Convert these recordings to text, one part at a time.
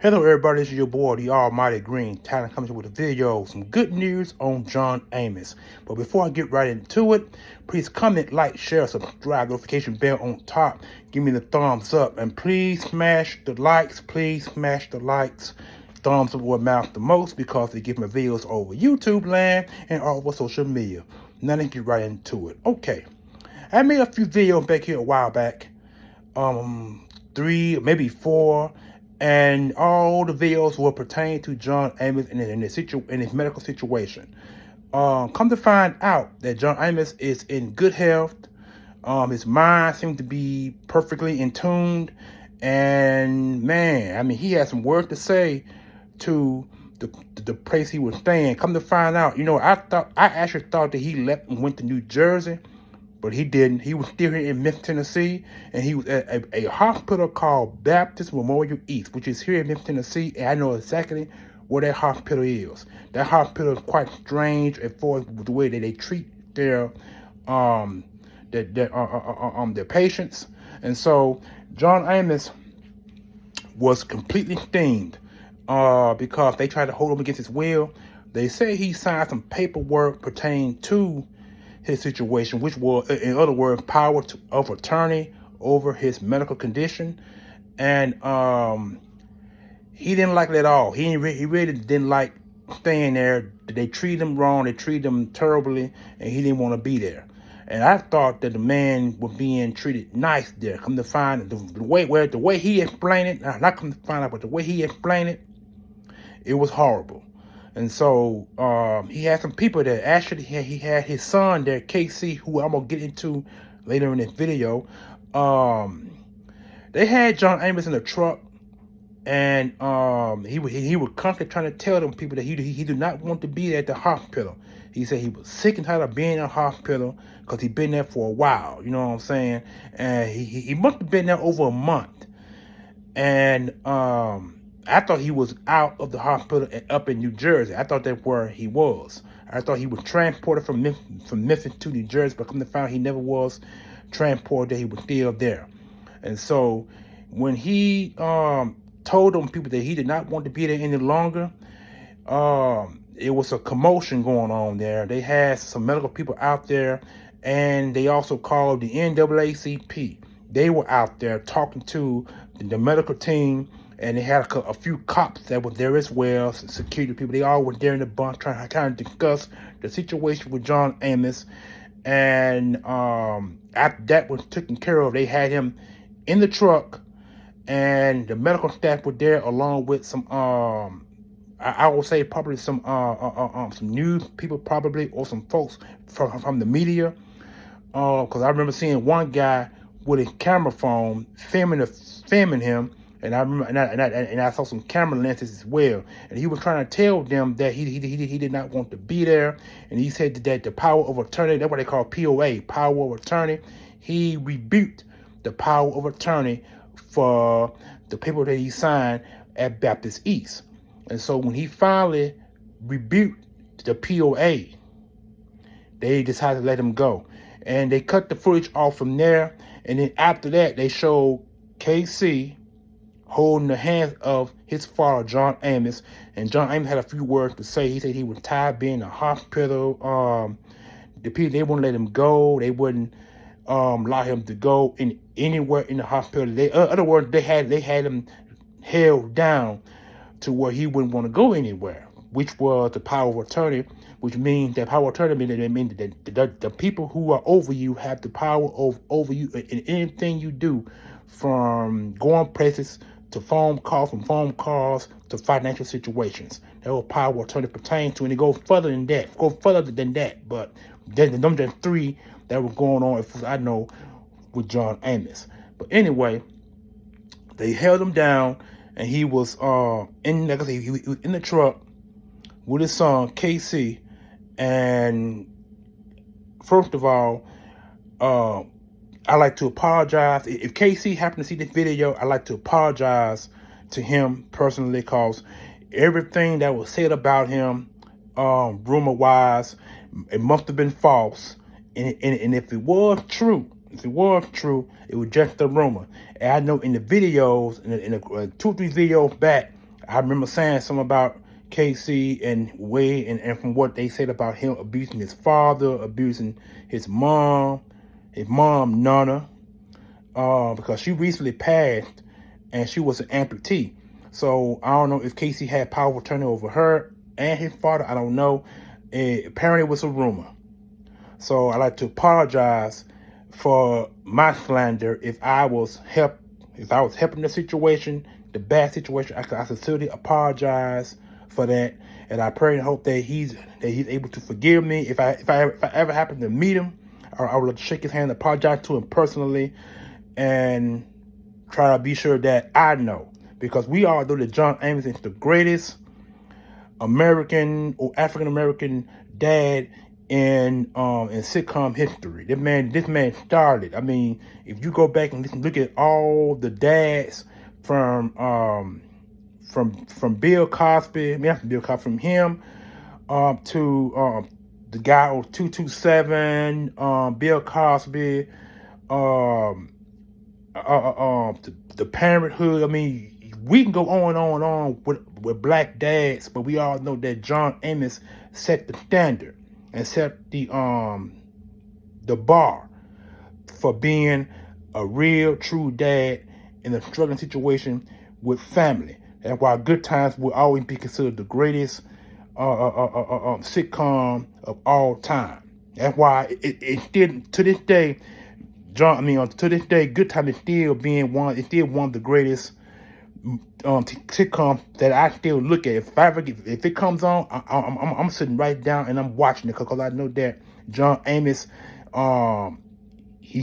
Hello everybody, this is your boy, the Almighty Green Talent, coming to you with a video, some good news on John Amos. But before I get right into it, please comment, like, share, subscribe, notification bell on top, give me the thumbs up, and please smash the likes, Thumbs up will matter the most because they give me videos over YouTube land and all over social media. Now let's get right into it. Okay, I made a few videos back here a while back, 3, maybe 4, and all the videos will pertain to John Amos in his medical situation. Come to find out that John Amos is in good health. His mind seems to be perfectly in tune, and man, I mean, he had some words to say to the place he was staying. Come to find out, I actually thought that he left and went to New Jersey, but he didn't. He was still here in Memphis, Tennessee, and he was at a hospital called Baptist Memorial East, which is here in Memphis, Tennessee, and I know exactly where that hospital is. That hospital is quite strange as far as the way that they treat their patients. And so John Amos was completely steamed because they tried to hold him against his will. They say he signed some paperwork pertaining to his situation, which was, in other words, power of attorney over his medical condition. And he didn't like it at all. He really didn't like staying there. They treated him wrong. They treated him terribly, and he didn't want to be there. And I thought that the man was being treated nice there. Come to find the way he explained it, not come to find out, but the way he explained it, it was horrible. And so he had some people there. Actually, he had his son there, KC, who I'm going to get into later in this video. They had John Amos in the truck, and he would constantly trying to tell them people that he did not want to be there at the hospital. He said he was sick and tired of being in the hospital because he'd been there for a while, you know what I'm saying? And he must have been there over a month. And I thought he was out of the hospital and up in New Jersey. I thought that's where he was. I thought he was transported from Memphis to New Jersey, but come to find out he never was transported. He was still there. And so when he told them people that he did not want to be there any longer, it was a commotion going on there. They had some medical people out there, and they also called the NAACP. They were out there talking to the medical team, and they had a few cops that were there as well, security people. They all were there in the bunch trying to discuss the situation with John Amos. And after that was taken care of, they had him in the truck, and the medical staff were there along with some, I would say probably some news people probably, or some folks from the media. Because I remember seeing one guy with a camera phone filming him. And I remember, and I saw some camera lenses as well. And he was trying to tell them that he did not want to be there. And he said that the power of attorney, that's what they call POA, power of attorney. He rebuked the power of attorney for the people that he signed at Baptist East. And so when he finally rebuked the POA, they decided to let him go. And they cut the footage off from there. And then after that, they showed KC holding the hands of his father, John Amos. And John Amos had a few words to say. He said he was tired of being in the hospital. The people, they wouldn't let him go. They wouldn't allow him to go anywhere in the hospital. In other words, they had him held down to where he wouldn't want to go anywhere, which was the power of attorney, which means that power of attorney means that the people who are over you have the power over you in anything you do, from going places to phone calls to financial situations. That what power of attorney pertains to, and it goes further than that. But then them just 3 that were going on, if I know, with John Amos. But anyway, they held him down, and he was in, like I said, he was in the truck with his son KC. And first of all, I like to apologize. If KC happened to see this video, I like to apologize to him personally, because everything that was said about him, rumor-wise, it must have been false. And if it was true, it was just a rumor. And I know in the videos, in the 2 or 3 videos back, I remember saying something about Casey and Wade, and from what they said about him abusing his father, abusing his mom Nana, because she recently passed and she was an amputee. So I don't know if Casey had power of attorney over her and his father. I don't know. Apparently it was a rumor. So I'd like to apologize for my slander if I was helping the situation, the bad situation. I sincerely apologize for that, and I pray and hope that he's able to forgive me. If I ever happen to meet him, I would like to shake his hand, apologize to him personally, and try to be sure that I know, because we all know that John Amos is the greatest American or African American dad in sitcom history. This man started. I mean, if you go back and look at all the dads from Bill Cosby, from him to the guy on 227, Bill Cosby, the Parenthood. I mean, we can go on and on with black dads, but we all know that John Amos set the standard and set the bar for being a real, true dad in a struggling situation with family. That's why GoodTimes will always be considered the greatest sitcom of all time. That's why it still, to this day, GoodTimes is still one of the greatest sitcom that I still look at. If it comes on, I'm sitting right down and I'm watching it, because I know that John Amos, he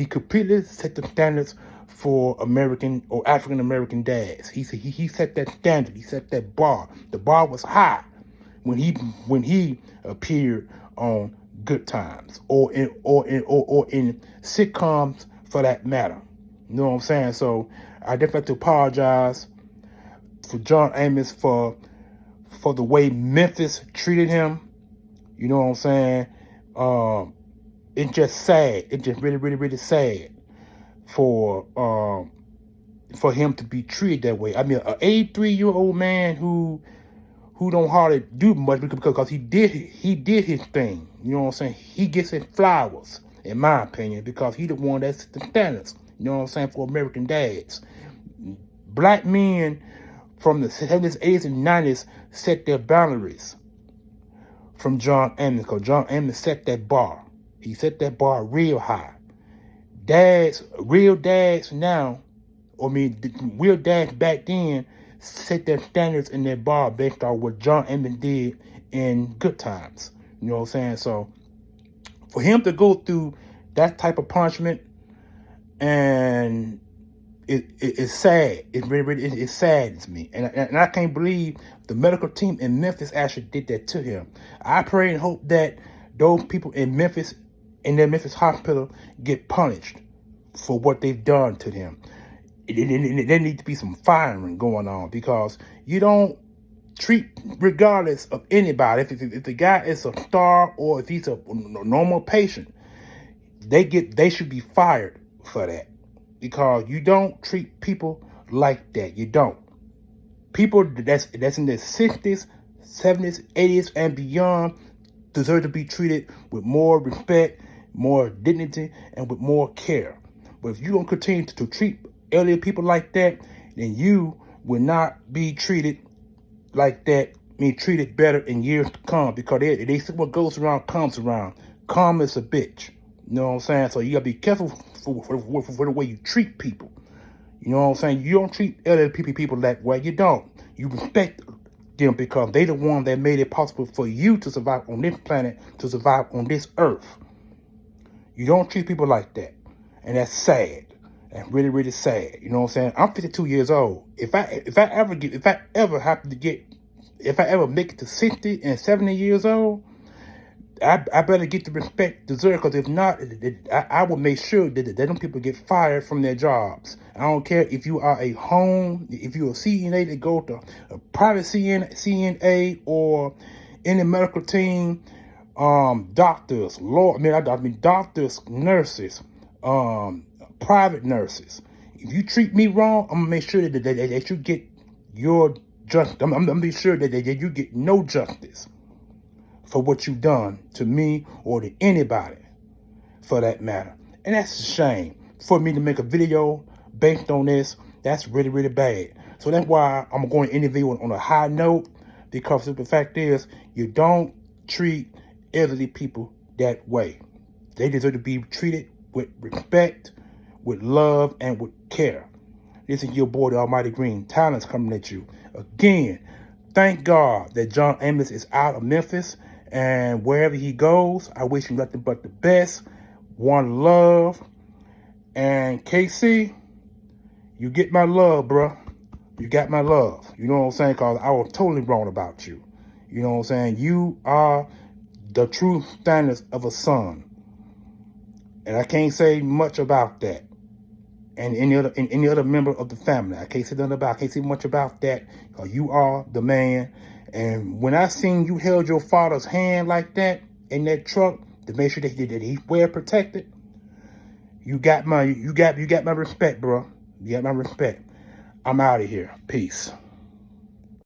completely set the standards for American or African American dads. He set that standard. He set that bar. The bar was high when he appeared on GoodTimes or in sitcoms for that matter. You know what I'm saying? So I definitely have to apologize for John Amos for the way Memphis treated him. You know what I'm saying? It's just sad. It's just really, really, really sad for him to be treated that way. I mean, an 83-year-old man who don't hardly do much because he did his thing. You know what I'm saying? He gets his flowers, in my opinion, because he the one that set the standards. You know what I'm saying, for American dads. Black men from the 70s, 80s, and 90s set their boundaries from John Amos, because John Amos set that bar. He set that bar real high. Real dads now, real dads back then set their standards in their bar based on what John Amos did in GoodTimes. You know what I'm saying? So for him to go through that type of punishment, and it's sad. It really it saddens me, and I can't believe the medical team in Memphis actually did that to him. I pray and hope that those people in Memphis, in their Memphis hospital, get punished for what they've done to them. There needs to be some firing going on, because you don't treat, regardless of anybody, if the guy is a star or if he's a normal patient, they should be fired for that, because you don't treat people like that. You don't. People that's in their 60s, 70s, 80s, and beyond deserve to be treated with more respect, more dignity, and with more care. But if you don't continue to treat elderly people like that, then you will not be treated like that. Treated better in years to come, because they say what goes around comes around. Karma is a bitch. You know what I'm saying? So you gotta be careful for the way you treat people. You know what I'm saying? You don't treat elderly people that way. You don't. You respect them, because they the one that made it possible for you to survive on this planet, to survive on this earth. You don't treat people like that, and that's sad. That's really, really sad. You know what I'm saying? I'm 52 years old. If I ever make it to 60 and 70 years old, I better get the respect deserved, because if not, I will make sure that them people get fired from their jobs. I don't care if you are if you're a CNA that go to a private CNA or any medical team, doctors, doctors, nurses, private nurses. If you treat me wrong, I'm gonna make sure that your justice. I'm be sure that you get no justice for what you done to me or to anybody, for that matter. And that's a shame. For me to make a video based on this, that's really, really bad. So that's why I'm going to end the video on a high note, because the fact is, you don't treat elderly people that way. They deserve to be treated with respect, with love, and with care. This is your boy, the Almighty Green Talents, coming at you. Again, thank God that John Amos is out of Memphis, and wherever he goes, I wish him nothing but the best. One love. And KC, you get my love, bro. You got my love. You know what I'm saying? Because I was totally wrong about you. You know what I'm saying? You are the true standards of a son. And I can't say much about that. And any other member of the family, I can't say nothing about. I can't say much about that, because you are the man. And when I seen you held your father's hand like that in that truck to make sure that he's well protected, you got my respect, bro. You got my respect. I'm out of here. Peace.